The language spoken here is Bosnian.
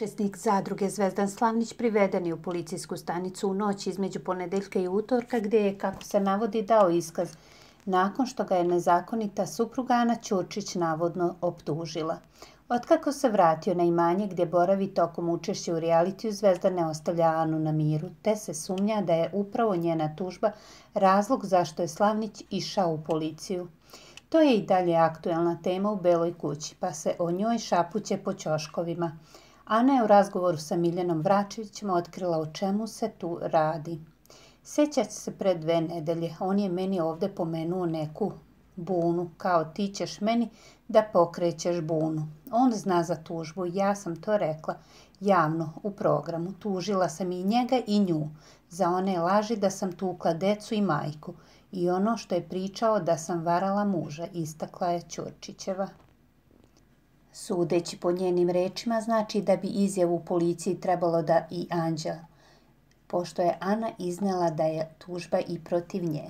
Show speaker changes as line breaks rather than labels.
Učesnik zadruge Zvezdan Slavnić priveden je u policijsku stanicu u noć između ponedeljka i utorka gdje je, kako se navodi, dao iskaz nakon što ga je nezakonita supruga Ana Ćurčić navodno optužila. Otkako se vratio na imanje gdje boravi tokom učešća u realitiju, Zvezdan ne ostavlja Anu na miru, te se sumnja da je upravo njena tužba razlog zašto je Slavnić išao u policiju. To je i dalje aktuelna tema u Beloj kući, pa se o njoj šapuće po ćoškovima. Ana je u razgovoru sa Miljanom Vračevićem otkrila o čemu se tu radi. Sjećate se pred 2 nedelje, on je meni ovdje pomenuo neku bunu, kao ti ćeš meni da pokrećeš bunu. On zna za tužbu, ja sam to rekla javno u programu. Tužila sam i njega i nju za one laži da sam tukla decu i majku i ono što je pričao da sam varala muža, istakla je Ćurčićeva. Sudeći po njenim rečima, znači da bi izjavu u policiji trebalo da i Anđa, pošto je Ana iznela da je tužba i protiv nje.